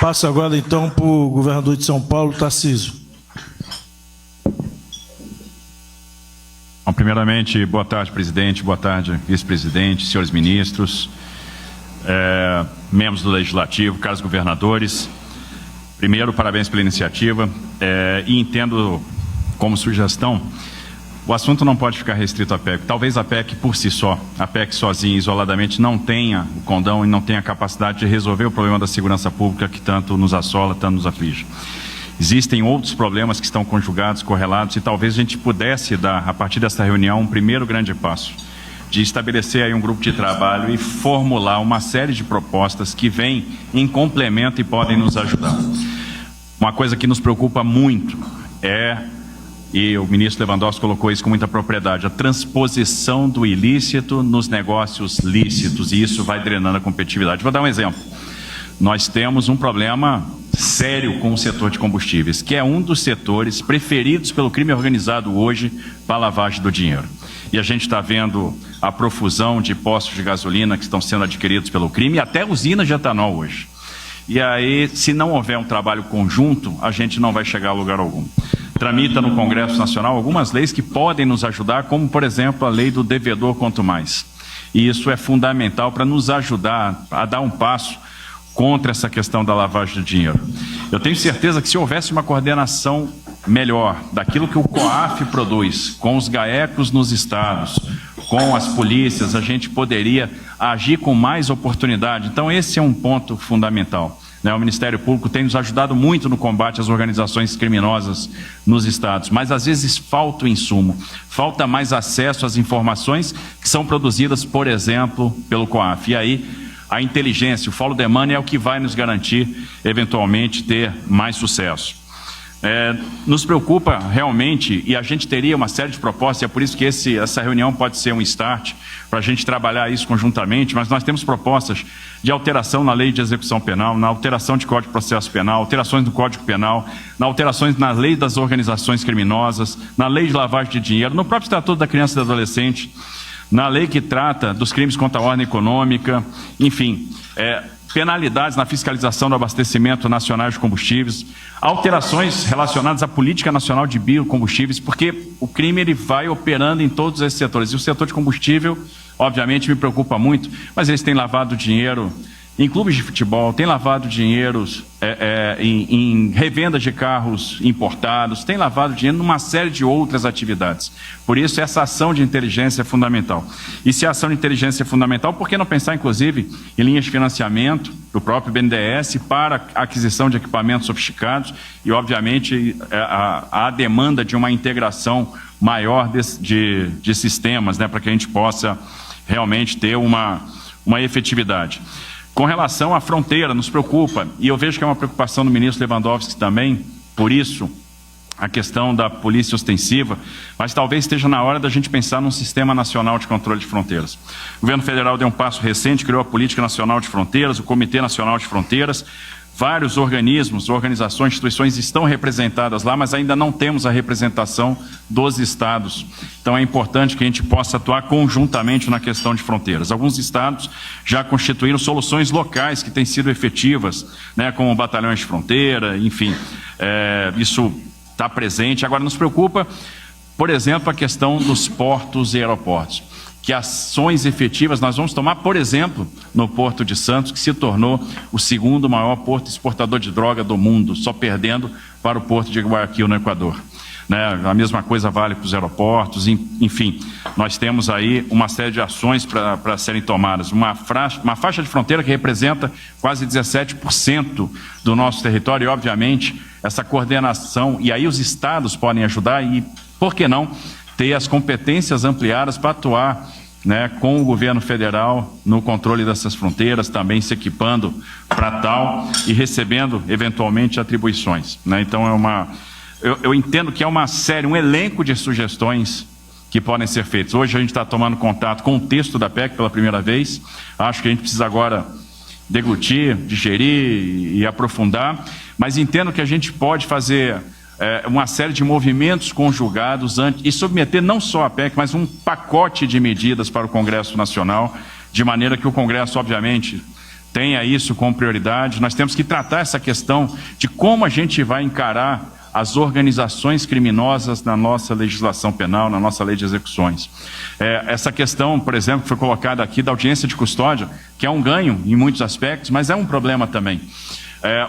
Passo agora, então, para o governador de São Paulo, Tarcísio. Bom, primeiramente, boa tarde, presidente, boa tarde, vice-presidente, senhores ministros, membros do Legislativo, caros governadores. Primeiro, parabéns pela iniciativa e entendo como sugestão, o assunto não pode ficar restrito à PEC. Talvez a PEC por si só, a PEC sozinha, isoladamente, não tenha o condão e não tenha a capacidade de resolver o problema da segurança pública que tanto nos assola, tanto nos aflige. Existem outros problemas que estão conjugados, correlatos, e talvez a gente pudesse dar, a partir dessa reunião, um primeiro grande passo de estabelecer aí um grupo de trabalho e formular uma série de propostas que vêm em complemento e podem nos ajudar. Uma coisa que nos preocupa muito e o ministro Lewandowski colocou isso com muita propriedade, a transposição do ilícito nos negócios lícitos, e isso vai drenando a competitividade. Vou dar um exemplo. Nós temos um problema sério com o setor de combustíveis, que é um dos setores preferidos pelo crime organizado hoje para a lavagem do dinheiro. E a gente está vendo a profusão de postos de gasolina que estão sendo adquiridos pelo crime, e até usinas de etanol hoje. E aí, se não houver um trabalho conjunto, a gente não vai chegar a lugar algum. Tramita no Congresso Nacional algumas leis que podem nos ajudar, como, por exemplo, a lei do devedor quanto mais. E isso é fundamental para nos ajudar a dar um passo contra essa questão da lavagem de dinheiro. Eu tenho certeza que se houvesse uma coordenação melhor daquilo que o COAF produz, com os GAECos nos estados, com as polícias, a gente poderia agir com mais oportunidade. Então esse é um ponto fundamental. O Ministério Público tem nos ajudado muito no combate às organizações criminosas nos estados, mas às vezes falta o insumo, falta mais acesso às informações que são produzidas, por exemplo, pelo COAF. E aí a inteligência, o follow the money é o que vai nos garantir, eventualmente, ter mais sucesso. Nos preocupa realmente, e a gente teria uma série de propostas, e é por isso que essa reunião pode ser um start para a gente trabalhar isso conjuntamente, mas nós temos propostas de alteração na lei de execução penal, na alteração de Código de Processo Penal, alterações no Código Penal, na alterações na lei das organizações criminosas, na lei de lavagem de dinheiro, no próprio Estatuto da Criança e do Adolescente, na lei que trata dos crimes contra a ordem econômica, enfim, penalidades na fiscalização do abastecimento nacional de combustíveis, alterações relacionadas à política nacional de biocombustíveis, porque o crime ele vai operando em todos esses setores. E o setor de combustível, obviamente, me preocupa muito, mas eles têm lavado dinheiro em clubes de futebol, têm lavado dinheiro em revendas de carros importados, têm lavado dinheiro numa série de outras atividades. Por isso, essa ação de inteligência é fundamental. E se a ação de inteligência é fundamental, por que não pensar, inclusive, em linhas de financiamento do próprio BNDES para a aquisição de equipamentos sofisticados e, obviamente, a demanda de uma integração maior de sistemas, para que a gente possa realmente ter uma efetividade. Com relação à fronteira, nos preocupa, e eu vejo que é uma preocupação do ministro Lewandowski também, por isso, a questão da polícia ostensiva, mas talvez esteja na hora da gente pensar num sistema nacional de controle de fronteiras. O governo federal deu um passo recente, criou a Política Nacional de Fronteiras, o Comitê Nacional de Fronteiras, vários organismos, organizações, instituições estão representadas lá, mas ainda não temos a representação dos estados. Então é importante que a gente possa atuar conjuntamente na questão de fronteiras. Alguns estados já constituíram soluções locais que têm sido efetivas, como batalhões de fronteira, enfim, isso está presente. Agora nos preocupa, por exemplo, a questão dos portos e aeroportos. Que ações efetivas nós vamos tomar, por exemplo, no Porto de Santos, que se tornou o segundo maior porto exportador de droga do mundo, só perdendo para o Porto de Guayaquil, no Equador. A mesma coisa vale para os aeroportos, enfim, nós temos aí uma série de ações para serem tomadas. Uma faixa de fronteira que representa quase 17% do nosso território e, obviamente, essa coordenação, e aí os estados podem ajudar e, por que não, ter as competências ampliadas para atuar com o governo federal no controle dessas fronteiras, também se equipando para tal e recebendo, eventualmente, atribuições. Então, eu entendo que é uma série, um elenco de sugestões que podem ser feitas. Hoje a gente está tomando contato com o texto da PEC pela primeira vez, acho que a gente precisa agora deglutir, digerir e aprofundar, mas entendo que a gente pode fazer uma série de movimentos conjugados e submeter não só a PEC, mas um pacote de medidas para o Congresso Nacional, de maneira que o Congresso, obviamente, tenha isso como prioridade. Nós temos que tratar essa questão de como a gente vai encarar as organizações criminosas na nossa legislação penal, na nossa lei de execuções. Essa questão, por exemplo, que foi colocada aqui da audiência de custódia, que é um ganho em muitos aspectos, mas é um problema também.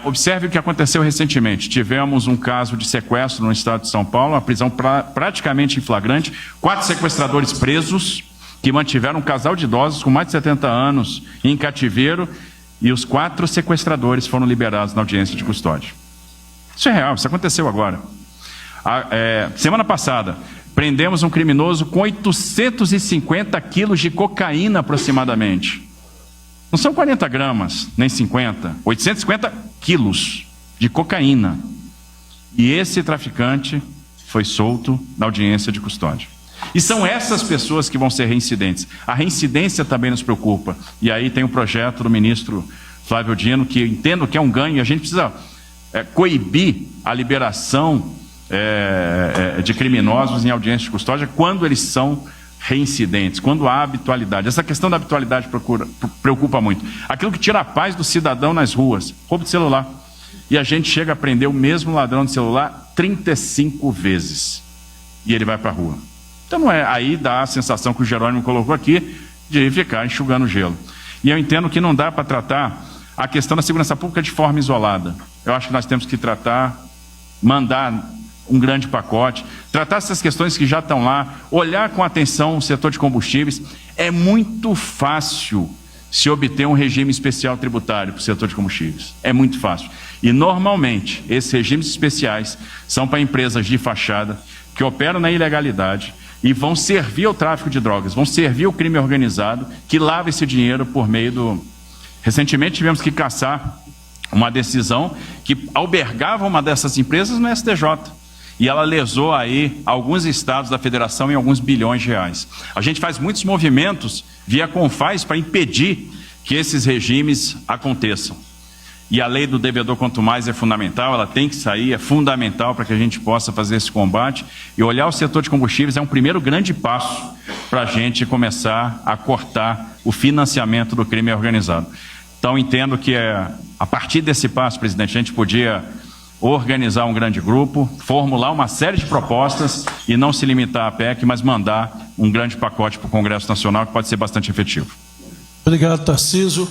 Observe o que aconteceu recentemente. Tivemos um caso de sequestro no estado de São Paulo, uma prisão praticamente em flagrante, 4 sequestradores presos, que mantiveram um casal de idosos com mais de 70 anos em cativeiro, e os 4 sequestradores foram liberados na audiência de custódia. Isso é real, isso aconteceu agora. Semana passada, prendemos um criminoso com 850 quilos de cocaína aproximadamente. Não são 40 gramas, nem 50, 850 quilos de cocaína. E esse traficante foi solto na audiência de custódia. E são essas pessoas que vão ser reincidentes. A reincidência também nos preocupa. E aí tem um projeto do ministro Flávio Dino, que eu entendo que é um ganho, e a gente precisa coibir a liberação de criminosos em audiência de custódia quando eles são reincidentes, quando há habitualidade. Essa questão da habitualidade preocupa muito. Aquilo que tira a paz do cidadão nas ruas, roubo de celular. E a gente chega a prender o mesmo ladrão de celular 35 vezes. E ele vai para a rua. Então não é, aí dá a sensação que o Jerônimo colocou aqui, de ficar enxugando gelo. E eu entendo que não dá para tratar a questão da segurança pública de forma isolada. Eu acho que nós temos que tratar, mandar um grande pacote, tratar essas questões que já estão lá, olhar com atenção o setor de combustíveis. É muito fácil se obter um regime especial tributário para o setor de combustíveis. É muito fácil. E normalmente, esses regimes especiais são para empresas de fachada que operam na ilegalidade e vão servir ao tráfico de drogas, vão servir ao crime organizado que lava esse dinheiro por meio do... Recentemente tivemos que caçar uma decisão que albergava uma dessas empresas no STJ. E ela lesou aí alguns estados da federação em alguns bilhões de reais. A gente faz muitos movimentos via Confaz para impedir que esses regimes aconteçam. E a lei do devedor quanto mais é fundamental, ela tem que sair, é fundamental para que a gente possa fazer esse combate. E olhar o setor de combustíveis é um primeiro grande passo para a gente começar a cortar o financiamento do crime organizado. Então entendo que a partir desse passo, presidente, a gente podia organizar um grande grupo, formular uma série de propostas e não se limitar à PEC, mas mandar um grande pacote para o Congresso Nacional que pode ser bastante efetivo. Obrigado, Tarcísio.